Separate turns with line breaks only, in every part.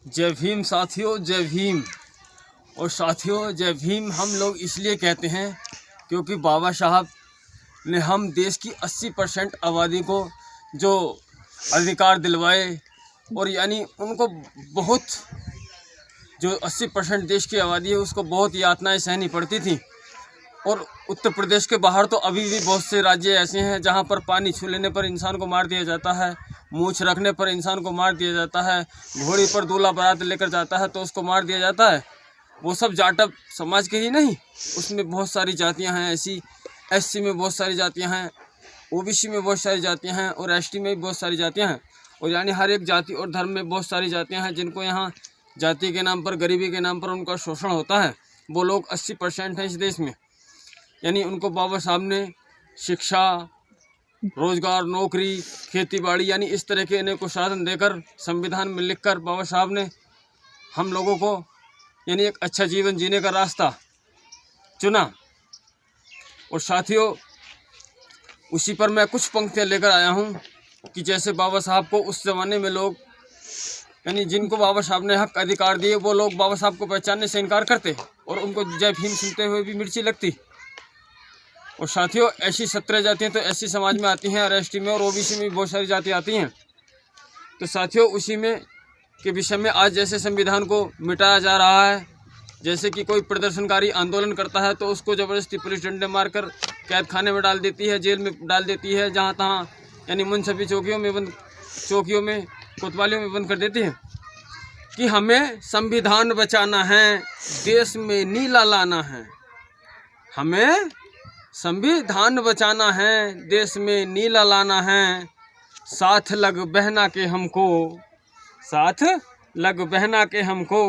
जय भीम साथियों, जय भीम। और साथियों, जय भीम हम लोग इसलिए कहते हैं क्योंकि बाबा साहब ने हम देश की 80% आबादी को जो अधिकार दिलवाए, और यानी उनको बहुत, जो 80% देश की आबादी है उसको बहुत यातनाएं सहनी पड़ती थी। और उत्तर प्रदेश के बाहर तो अभी भी बहुत से राज्य ऐसे हैं जहां पर पानी छू लेने पर इंसान को मार दिया जाता है, मूछ रखने पर इंसान को मार दिया जाता है, घोड़ी पर दूल्हा बारात लेकर जाता है तो उसको मार दिया जाता है। वो सब जाटव समाज के ही नहीं, उसमें बहुत सारी जातियां हैं ऐसी। एससी में बहुत सारी जातियां हैं, ओबीसी में बहुत सारी जातियां हैं, और एसटी में भी बहुत सारी जातियां हैं। और यानी हर एक जाति और धर्म में बहुत सारी जातियां हैं जिनको यहाँ जाति के नाम पर, गरीबी के नाम पर उनका शोषण होता है। वो लोग 80% हैं इस देश में। यानी उनको बाबा साहब ने शिक्षा, रोजगार, नौकरी, खेती बाड़ी यानी इस तरह के अनेकों साधन देकर, संविधान में लिखकर बाबा साहब ने हम लोगों को यानी एक अच्छा जीवन जीने का रास्ता चुना। और साथियों, उसी पर मैं कुछ पंक्तियाँ लेकर आया हूँ कि जैसे बाबा साहब को उस ज़माने में लोग, यानी जिनको बाबा साहब ने हक अधिकार दिए, वो लोग बाबा साहब को पहचानने से इनकार करते और उनको जय भीम सुनते हुए भी मिर्ची लगती। और साथियों, ऐसी 17 जातियाँ तो ऐसी समाज में आती हैं, और एसटी में और ओबीसी में भी बहुत सारी जातियाँ आती हैं। तो साथियों, उसी में के विषय में आज जैसे संविधान को मिटाया जा रहा है, जैसे कि कोई प्रदर्शनकारी आंदोलन करता है तो उसको ज़बरदस्ती पुलिस डंडे मारकर कैद खाने में डाल देती है, जेल में डाल देती है, जहाँ तहाँ यानी मुनसबी चौकियों में कोतवालियों में बंद कर देती है। कि हमें संविधान बचाना है, देश में नीला लाना है। हमें संविधान बचाना है, देश में नीला लाना है। साथ लग बहना के हमको, साथ लग बहना के हमको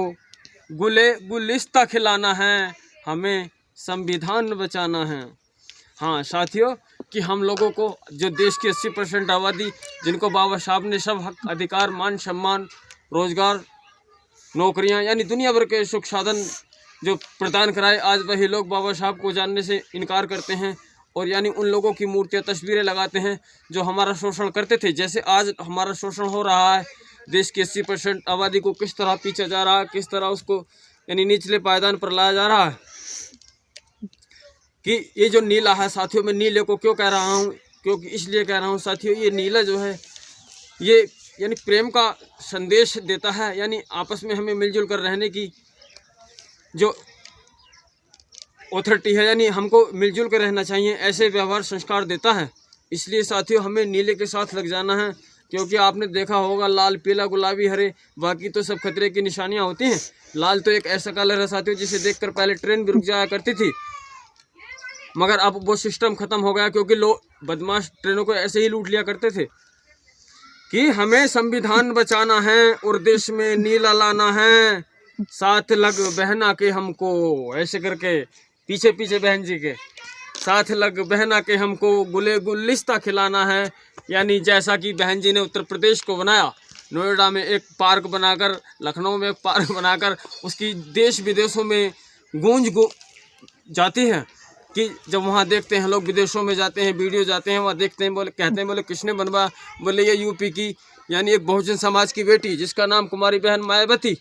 गुलिस्ता खिलाना है। हमें संविधान बचाना है। हाँ साथियों, कि हम लोगों को जो देश की 80% आबादी, जिनको बाबा साहब ने सब हक अधिकार, मान सम्मान, रोजगार, नौकरियां यानी दुनिया भर के सुख साधन जो प्रदान कराए, आज वही लोग बाबा साहब को जानने से इनकार करते हैं। और यानी उन लोगों की मूर्तियां, तस्वीरें लगाते हैं जो हमारा शोषण करते थे। जैसे आज हमारा शोषण हो रहा है, देश की 80% आबादी को किस तरह पीछा जा रहा है, किस तरह उसको यानी निचले पायदान पर लाया जा रहा है। कि ये जो नीला है साथियों, मैं नीले को क्यों कह रहा हूँ, क्योंकि इसलिए कह रहा हूँ साथियों, ये नीला जो है ये यानी प्रेम का संदेश देता है। यानी आपस में हमें मिलजुल कर रहने की जो अथॉरिटी है, यानी हमको मिलजुल कर रहना चाहिए, ऐसे व्यवहार संस्कार देता है। इसलिए साथियों, हमें नीले के साथ लग जाना है। क्योंकि आपने देखा होगा, लाल, पीला, गुलाबी, हरे, बाकी तो सब खतरे की निशानियां होती हैं। लाल तो एक ऐसा कलर है साथियों जिसे देखकर पहले ट्रेन भी रुक जाया करती थी, मगर अब वो सिस्टम खत्म हो गया क्योंकि लोग बदमाश ट्रेनों को ऐसे ही लूट लिया करते थे। कि हमें संविधान बचाना है और देश में नीला लाना है। साथ लग बहना के हमको, ऐसे करके पीछे पीछे बहन जी के साथ लग बहना के हमको गुलिस्ता खिलाना है। यानी जैसा कि बहन जी ने उत्तर प्रदेश को बनाया, नोएडा में एक पार्क बनाकर, लखनऊ में एक पार्क बनाकर उसकी देश विदेशों में गूंज जाती है। कि जब वहाँ देखते हैं लोग, विदेशों में जाते हैं, वीडियो जाते हैं, वहाँ देखते हैं, बोले कहते हैं, बोले किसने बनवा, बोले ये यूपी की यानी एक बहुजन समाज की बेटी जिसका नाम कुमारी बहन मायावती,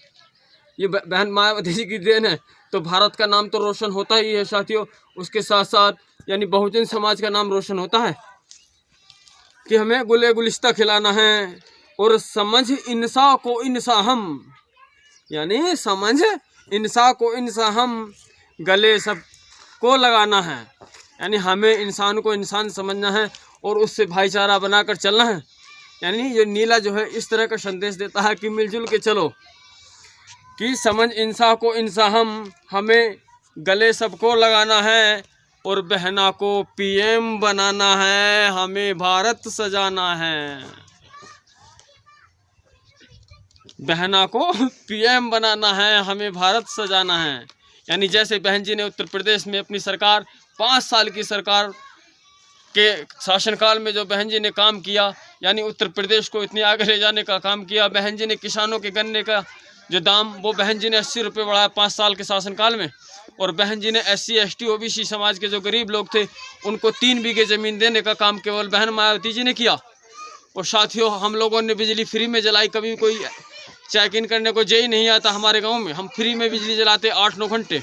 ये बहन मायावती जी की देन है। तो भारत का नाम तो रोशन होता ही है साथियों, उसके साथ साथ यानी बहुजन समाज का नाम रोशन होता है। कि हमें गुलिस्ता खिलाना है और समझ इंसा को इंसा हम, यानी समझ इंसा को इंसा हम, गले सब को लगाना है। यानी हमें इंसान को इंसान समझना है और उससे भाईचारा बनाकर चलना है। यानी ये नीला जो है इस तरह का संदेश देता है कि मिलजुल के चलो। कि समझ इंसान को इंसान हम, हमें गले सबको लगाना है और बहना को पीएम बनाना है। हमें भारत सजाना है, बहना को पीएम बनाना है, हमें भारत सजाना है। यानी जैसे बहन जी ने उत्तर प्रदेश में अपनी सरकार, 5 साल की सरकार के शासनकाल में जो बहन जी ने काम किया, यानी उत्तर प्रदेश को इतनी आगे ले जाने का काम किया। बहन जी ने किसानों के गन्ने का जो दाम, वो बहन जी ने 80 रुपये बढ़ाया 5 साल के शासनकाल में। और बहन जी ने एससी, एसटी, ओबीसी समाज के जो गरीब लोग थे उनको 3 बीघे ज़मीन देने का काम केवल बहन मायावती जी ने किया। और साथियों, हम लोगों ने बिजली फ्री में जलाई, कभी कोई चेक इन करने को जेई नहीं आता हमारे गांव में। हम फ्री में बिजली जलाते 8-9 घंटे।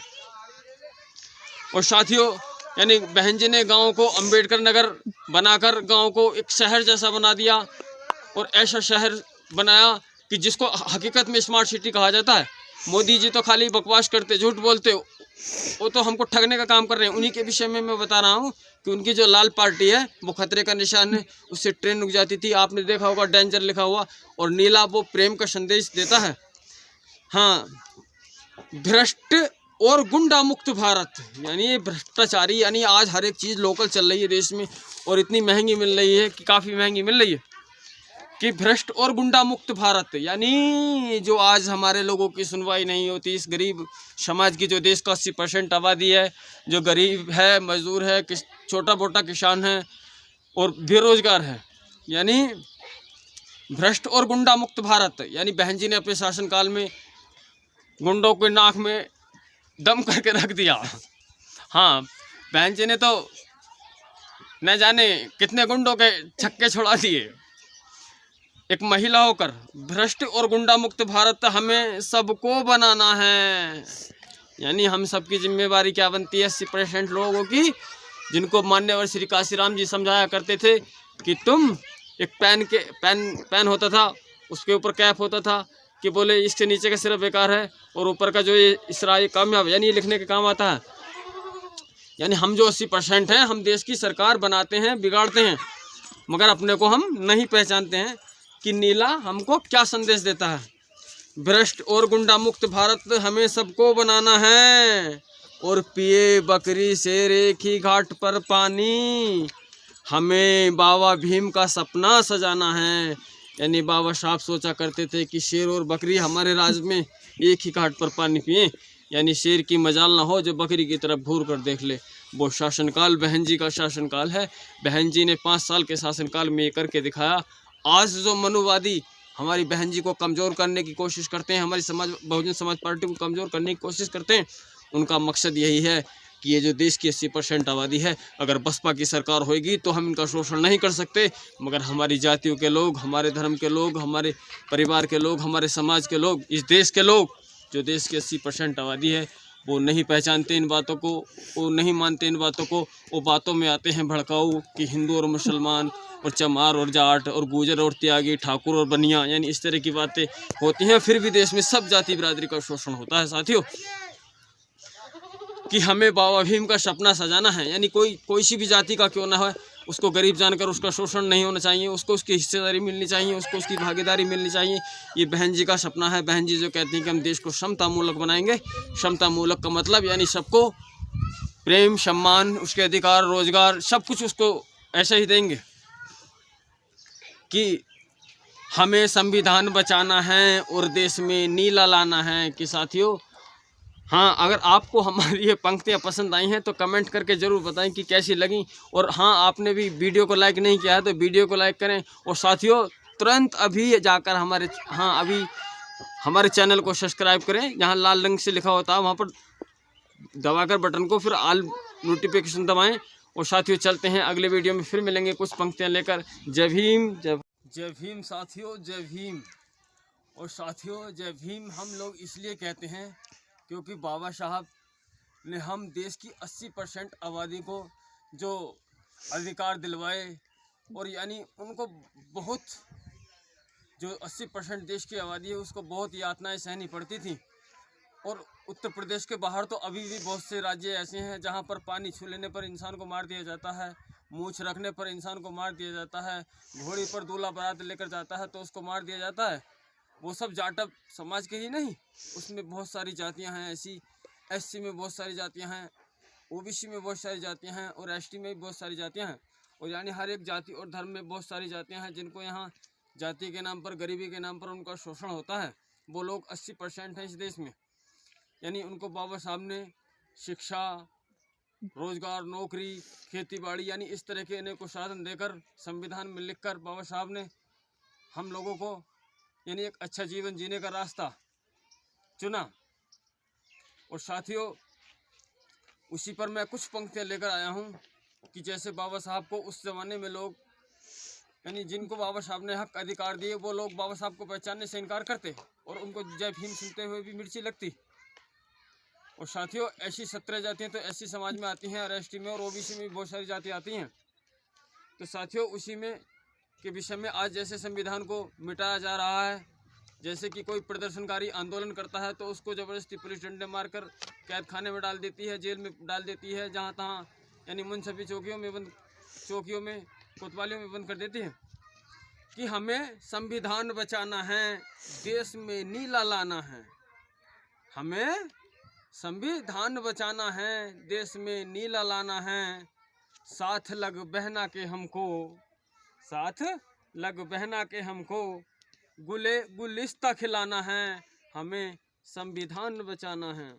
और साथियों, यानी बहन जी ने गांव को अंबेडकर नगर बनाकर गांव को एक शहर जैसा बना दिया, और ऐसा शहर बनाया कि जिसको हकीकत में स्मार्ट सिटी कहा जाता है। मोदी जी तो खाली बकवास करते, झूठ बोलते, वो तो हमको ठगने का काम कर रहे हैं। उन्हीं के विषय में मैं बता रहा हूँ कि उनकी जो लाल पार्टी है वो खतरे का निशान है। उससे ट्रेन रुक जाती थी, आपने देखा होगा, डेंजर लिखा हुआ, और नीला वो प्रेम का संदेश देता है। हाँ, भ्रष्ट और गुंडा मुक्त भारत, यानी भ्रष्टाचारी, यानी आज हर एक चीज़ लोकल चल रही है देश में, और इतनी महंगी मिल रही है कि काफ़ी महंगी मिल रही है, कि भ्रष्ट और गुंडा मुक्त भारत। यानी जो आज हमारे लोगों की सुनवाई नहीं होती, इस गरीब समाज की, जो देश का 80% आबादी है, जो गरीब है, मजदूर है, छोटा मोटा किसान है और बेरोजगार है, यानी भ्रष्ट और गुंडा मुक्त भारत। यानी बहन जी ने अपने शासनकाल में गुंडों के नाक में दम करके रख दिया। हाँ, बहन जी ने तो न जाने कितने गुंडों के छक्के छुड़ा दिए एक महिला होकर। भ्रष्ट और गुंडा मुक्त भारत हमें सबको बनाना है। यानी हम सबकी जिम्मेवारी क्या बनती है? 80% लोगों की, जिनको मान्यवर श्री काशीराम जी समझाया करते थे कि तुम एक पेन होता था, उसके ऊपर कैप होता था, कि बोले इसके नीचे का सिर्फ बेकार है, और ऊपर का जो ये इसरा कामयाब, यानी ये लिखने के काम आता है। यानी हम जो 80% हैं, हम देश की सरकार बनाते हैं, बिगाड़ते हैं, मगर अपने को हम नहीं पहचानते हैं कि नीला हमको क्या संदेश देता है। भ्रष्ट और गुंडा मुक्त भारत हमें सबको बनाना है, और पिए बकरी शेर एक ही घाट पर पानी, हमें बाबा भीम का सपना सजाना है। यानी बाबा साहब सोचा करते थे कि शेर और बकरी हमारे राज्य में एक ही घाट पर पानी पिए, यानी शेर की मजाल ना हो जो बकरी की तरफ घूर कर देख ले। वो शासनकाल बहन जी का शासनकाल है। बहन जी ने 5 साल के शासनकाल में ये करके दिखाया। आज जो मनुवादी हमारी बहन जी को कमज़ोर करने की कोशिश करते हैं, हमारी बहुजन समाज पार्टी को कमज़ोर करने की कोशिश करते हैं, उनका मकसद यही है कि ये जो देश की 80% आबादी है, अगर बसपा की सरकार होगी तो हम इनका शोषण नहीं कर सकते, मगर हमारी जातियों के लोग, हमारे धर्म के लोग, हमारे परिवार के लोग, हमारे समाज के लोग, इस देश के लोग, जो देश की 80% आबादी है, वो नहीं पहचानते इन बातों को, वो नहीं मानते इन बातों को। वो बातों में आते हैं भड़काऊ कि हिंदू और मुसलमान और चमार और जाट और गुजर और त्यागी, ठाकुर और बनिया, यानी इस तरह की बातें होती हैं। फिर भी देश में सब जाति बिरादरी का शोषण होता है साथियों। कि हमें बाबा भीम का सपना सजाना है, यानी कोई सी भी जाति का क्यों ना हो, उसको गरीब जानकर उसका शोषण नहीं होना चाहिए, उसको उसकी हिस्सेदारी मिलनी चाहिए, उसको उसकी भागीदारी मिलनी चाहिए। ये बहन जी का सपना है। बहन जी जो कहती हैं कि हम देश को समतामूलक बनाएंगे। समतामूलक का मतलब यानी सबको प्रेम, सम्मान, उसके अधिकार, रोजगार, सब कुछ उसको ऐसे ही देंगे। कि हमें संविधान बचाना है और देश में नीला लाना है। कि साथियों, हाँ, अगर आपको हमारी ये पंक्तियाँ पसंद आई हैं तो कमेंट करके ज़रूर बताएं कि कैसी लगी। और हाँ, आपने भी वीडियो को लाइक नहीं किया है तो वीडियो को लाइक करें। और साथियों, तुरंत अभी जाकर अभी हमारे चैनल को सब्सक्राइब करें। जहाँ लाल रंग से लिखा होता है वहाँ पर दबाकर बटन को, फिर ऑल नोटिफिकेशन दबाएं। और साथियों, चलते हैं अगले वीडियो में, फिर मिलेंगे कुछ पंक्तियाँ लेकर। जय भीम, जय भीम साथियों, जय भीम। और साथियों, जय भीम हम लोग इसलिए कहते हैं क्योंकि बाबा साहब ने हम देश की 80% आबादी को जो अधिकार दिलवाए, और यानी उनको बहुत, जो 80% देश की आबादी है उसको बहुत यातनाएं सहनी पड़ती थी। और उत्तर प्रदेश के बाहर तो अभी भी बहुत से राज्य ऐसे हैं जहां पर पानी छू लेने पर इंसान को मार दिया जाता है, मूछ रखने पर इंसान को मार दिया जाता है, घोड़ी पर दूल्हा बारात लेकर जाता है तो उसको मार दिया जाता है। वो सब जाटव समाज के ही नहीं, उसमें बहुत सारी जातियां हैं ऐसी। एससी में बहुत सारी जातियां हैं, ओबीसी में बहुत सारी जातियां हैं, और एसटी में भी बहुत सारी जातियां हैं। और यानी हर एक जाति और धर्म में बहुत सारी जातियां हैं जिनको यहाँ जाति के नाम पर, गरीबी के नाम पर उनका शोषण होता है। वो लोग 80% हैं इस देश में। यानी उनको बाबा साहब ने शिक्षा, रोजगार, नौकरी, खेती बाड़ी, यानी इस तरह के अनेकों साधन देकर, संविधान में लिखकर बाबा साहब ने हम लोगों को यानी एक अच्छा जीवन जीने का रास्ता चुना। और साथियों, उसी पर मैं कुछ पंक्तियाँ लेकर आया हूँ कि जैसे बाबा साहब को उस ज़माने में लोग, यानी जिनको बाबा साहब ने हक अधिकार दिए, वो लोग बाबा साहब को पहचानने से इनकार करते और उनको जय भीम सुनते हुए भी मिर्ची लगती। और साथियों ऐसी 17 जातियाँ तो ऐसी समाज में आती हैं, और एसटी में और ओबीसी में भी बहुत सारी जातियाँ आती हैं। तो साथियों उसी में के विषय में आज जैसे संविधान को मिटाया जा रहा है, जैसे कि कोई प्रदर्शनकारी आंदोलन करता है तो उसको ज़बरदस्ती पुलिस डंडे मारकर कैद खाने में डाल देती है, जेल में डाल देती है, जहाँ तहाँ यानी मुनसबी चौकियों में कोतवालियों में बंद कर देती है। कि हमें संविधान बचाना है, देश में नीला लाना है, हमें संविधान बचाना है, देश में नीला लाना है, साथ लग बहना के हमको, साथ लग बहना के हमको गुलिस्ता खिलाना है, हमें संविधान बचाना है।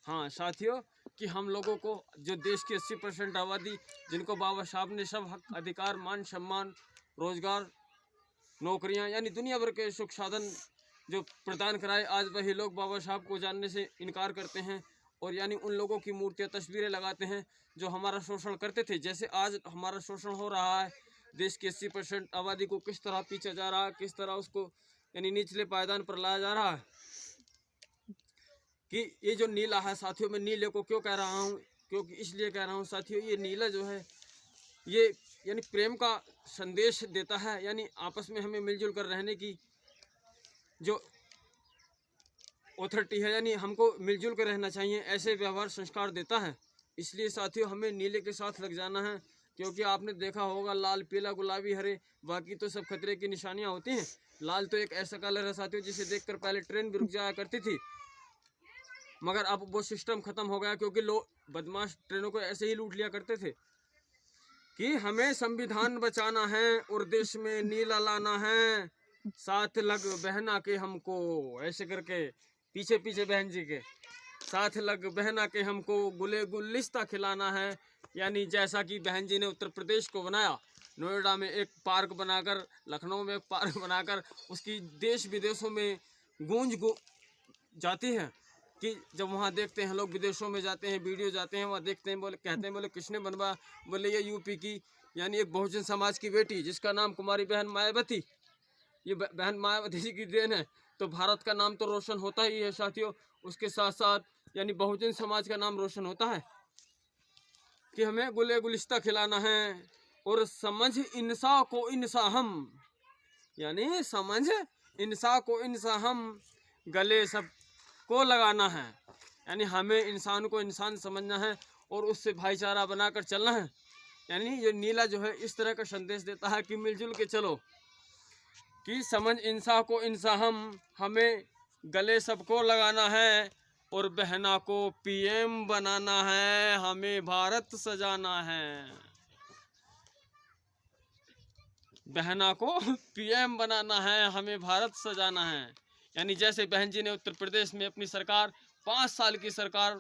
हाँ साथियों कि हम लोगों को जो देश की 80% आबादी जिनको बाबा साहब ने सब हक अधिकार मान सम्मान रोजगार नौकरियां यानी दुनिया भर के सुख साधन जो प्रदान कराए, आज वही लोग बाबा साहब को जानने से इनकार करते हैं और यानी उन लोगों की मूर्तियां तस्वीरें लगाते हैं जो हमारा शोषण करते थे। जैसे आज हमारा शोषण हो रहा है, देश की 80% आबादी को किस तरह पीछा जा रहा है, किस तरह उसको यानी निचले पायदान पर लाया जा रहा है। कि ये जो नीला है साथियों, मैं नीले को क्यों कह रहा हूँ, क्योंकि इसलिए कह रहा हूँ साथियों ये नीला जो है ये यानी प्रेम का संदेश देता है, यानी आपस में हमें मिलजुल कर रहने की जो अथॉरिटी है, यानी हमको मिलजुल कर रहना चाहिए, ऐसे व्यवहार संस्कार देता है। इसलिए साथियों हमें नीले के साथ लग जाना है, क्योंकि आपने देखा होगा लाल पीला गुलाबी हरे बाकी तो सब खतरे की निशानियां होती हैं। लाल तो एक ऐसा कलर है साथियों जिसे देखकर पहले ट्रेन भी रुक जाया करती थी, मगर अब वो सिस्टम खत्म हो गया क्योंकि लोग बदमाश ट्रेनों को ऐसे ही लूट लिया करते थे। कि हमें संविधान बचाना है और देश में नीला लाना है, साथ लग बहना के हमको, ऐसे करके पीछे पीछे बहन जी के साथ लग बहना के हमको गुलिस्ता खिलाना है। यानी जैसा कि बहन जी ने उत्तर प्रदेश को बनाया, नोएडा में एक पार्क बनाकर, लखनऊ में एक पार्क बनाकर उसकी देश विदेशों में गूंज जाती है। कि जब वहाँ देखते हैं लोग, विदेशों में जाते हैं, वीडियो जाते हैं, वहाँ देखते हैं, बोले कहते हैं बोले किसने बनवा, बोले ये यूपी की यानी एक बहुजन समाज की बेटी जिसका नाम कुमारी बहन मायावती, ये बहन मायावती जी की देन है। तो भारत का नाम तो रोशन होता ही है साथियों, उसके साथ साथ यानी बहुजन समाज का नाम रोशन होता है। कि हमें गुलिस्ता खिलाना है और समझ इंसा को इंसा हम, यानी समझ इंसा को इंसा हम, गले सब को लगाना है, यानी हमें इंसान को इंसान समझना है और उससे भाईचारा बनाकर चलना है। यानी ये नीला जो है इस तरह का संदेश देता है कि मिलजुल के चलो, कि समझ इंसान को इंसान हम, हमें गले सबको लगाना है और बहना को पीएम बनाना है, हमें भारत सजाना है। बहना को पीएम बनाना है, हमें भारत सजाना है। यानी जैसे बहन जी ने उत्तर प्रदेश में अपनी सरकार 5 साल की सरकार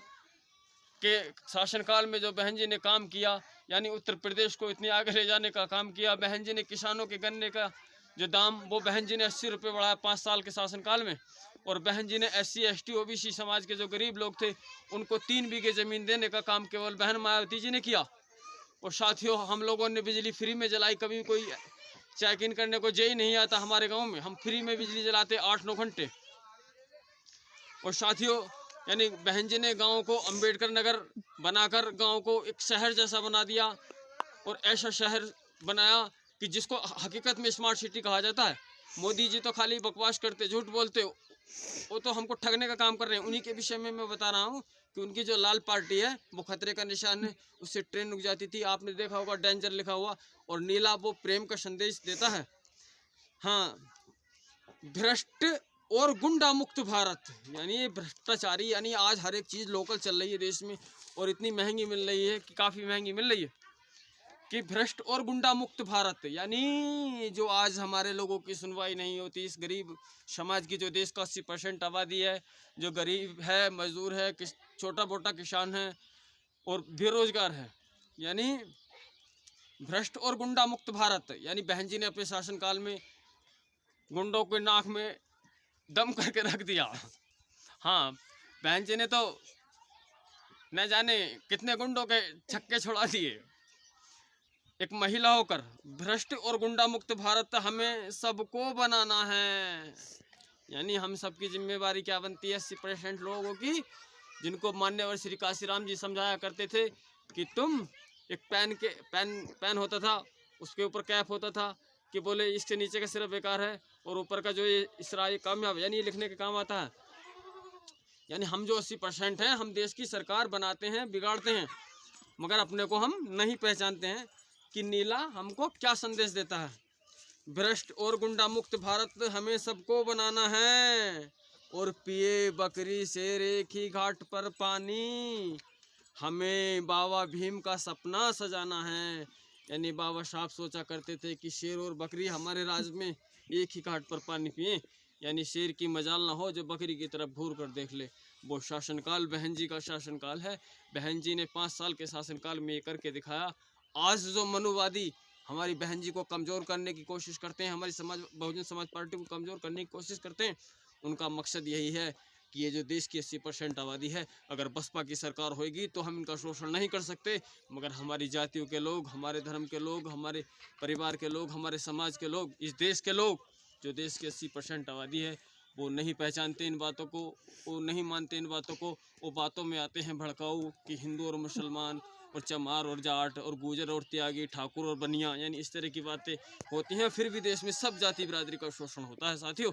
के शासनकाल में जो बहन जी ने काम किया, यानी उत्तर प्रदेश को इतनी आगे ले जाने का काम किया। बहन जी ने किसानों के गन्ने का जो दाम वो बहन जी ने 80 रुपये बढ़ाया 5 साल के शासनकाल में। और बहन जी ने SC ST OBC समाज के जो गरीब लोग थे उनको 3 बीघे ज़मीन देने का काम केवल बहन मायावती जी ने किया। और साथियों हम लोगों ने बिजली फ्री में जलाई, कभी कोई चेक इन करने को जे ही नहीं आता हमारे गांव में, हम फ्री में बिजली जलाते 8-9 घंटे। और साथियों यानी बहन जी ने गांव को अंबेडकर नगर बनाकर गांव को एक शहर जैसा बना दिया, और ऐसा शहर बनाया कि जिसको हकीकत में स्मार्ट सिटी कहा जाता है। मोदी जी तो खाली बकवास करते, झूठ बोलते, वो तो हमको ठगने का काम कर रहे हैं। उन्हीं के विषय में मैं बता रहा हूँ कि उनकी जो लाल पार्टी है वो खतरे का निशान है, उससे ट्रेन रुक जाती थी, आपने देखा होगा डेंजर लिखा हुआ, और नीला वो प्रेम का संदेश देता है। हाँ, भ्रष्ट और गुंडा मुक्त भारत, यानी भ्रष्टाचारी, यानी आज हर एक चीज़ लोकल चल रही है देश में और इतनी महंगी मिल रही है कि काफ़ी महंगी मिल रही है। कि भ्रष्ट और गुंडा मुक्त भारत, यानी जो आज हमारे लोगों की सुनवाई नहीं होती, इस गरीब समाज की जो देश का 80% आबादी है, जो गरीब है, मजदूर है, छोटा मोटा किसान है और बेरोजगार है, यानी भ्रष्ट और गुंडा मुक्त भारत। यानी बहन जी ने अपने शासनकाल में गुंडों के नाक में दम करके रख दिया। हाँ, बहन जी ने तो न जाने कितने गुंडों के छक्के छुड़ा दिए एक महिला होकर। भ्रष्ट और गुंडा मुक्त भारत हमें सबको बनाना है, यानी हम सबकी जिम्मेवारी क्या बनती है 80% लोगों की, जिनको मान्यवर श्री काशीराम जी समझाया करते थे कि तुम एक पेन होता था, उसके ऊपर कैप होता था कि बोले इसके नीचे का सिर्फ बेकार है और ऊपर का जो ये इसरा ये कामयाब, यानी ये लिखने के काम आता है। यानी हम जो 80% हैं, हम देश की सरकार बनाते हैं, बिगाड़ते हैं, मगर अपने को हम नहीं पहचानते हैं कि नीला हमको क्या संदेश देता है। भ्रष्ट और गुंडा मुक्त भारत हमें सबको बनाना है, और पिए बकरी शेर एक ही घाट पर पानी, हमें बाबा भीम का सपना सजाना है। यानी बाबा साहब सोचा करते थे कि शेर और बकरी हमारे राज्य में एक ही घाट पर पानी पिए, यानी शेर की मजाल ना हो जो बकरी की तरफ घूर कर देख ले। वो शासनकाल बहन जी का शासनकाल है। बहन जी ने 5 साल के शासनकाल में ये करके दिखाया। आज जो मनुवादी हमारी बहन जी को कमज़ोर करने की कोशिश करते हैं, हमारी बहुजन समाज पार्टी को कमज़ोर करने की कोशिश करते हैं, उनका मकसद यही है कि ये जो देश की 80% आबादी है, अगर बसपा की सरकार होगी तो हम इनका शोषण नहीं कर सकते, मगर हमारी जातियों के लोग, हमारे धर्म के लोग, हमारे परिवार के लोग, हमारे समाज के लोग, इस देश के लोग, जो देश की 80% आबादी है, वो नहीं पहचानते इन बातों को, वो नहीं मानते इन बातों को। वो बातों में आते हैं भड़काऊ कि हिंदू और मुसलमान और चमार और जाट और गुजर और त्यागी, ठाकुर और बनिया, यानी इस तरह की बातें होती हैं। फिर भी देश में सब जाति बिरादरी का शोषण होता है साथियों।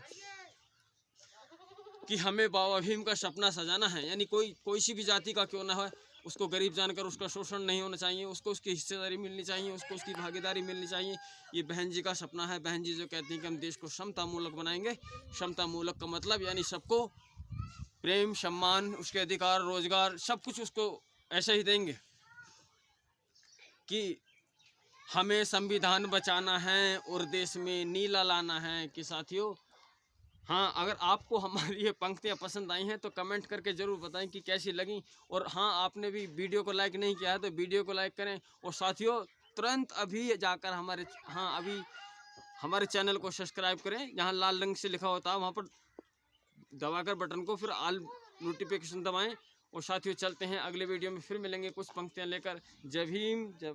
कि हमें बाबा भीम का सपना सजाना है, यानी कोई सी भी जाति का क्यों ना हो, उसको गरीब जानकर उसका शोषण नहीं होना चाहिए, उसको उसकी हिस्सेदारी मिलनी चाहिए, उसको उसकी भागीदारी मिलनी चाहिए। ये बहन जी का सपना है। बहन जी जो कहती हैं कि हम देश को समता मूलक बनाएंगे। समता मूलक का मतलब यानी सबको प्रेम, सम्मान, उसके अधिकार, रोजगार, सब कुछ उसको ऐसे ही देंगे। कि हमें संविधान बचाना है और देश में नीला लाना है। कि साथियों, हाँ, अगर आपको हमारी ये पंक्तियाँ पसंद आई हैं तो कमेंट करके ज़रूर बताएं कि कैसी लगी। और हाँ, आपने भी वीडियो को लाइक नहीं किया है तो वीडियो को लाइक करें। और साथियों, तुरंत अभी जाकर हमारे चैनल को सब्सक्राइब करें। जहाँ लाल रंग से लिखा होता है वहाँ पर दबाकर बटन को फिर ऑल नोटिफिकेशन दबाएं। और साथियों, चलते हैं अगले वीडियो में, फिर मिलेंगे कुछ पंक्तियाँ लेकर। जय भीम, जय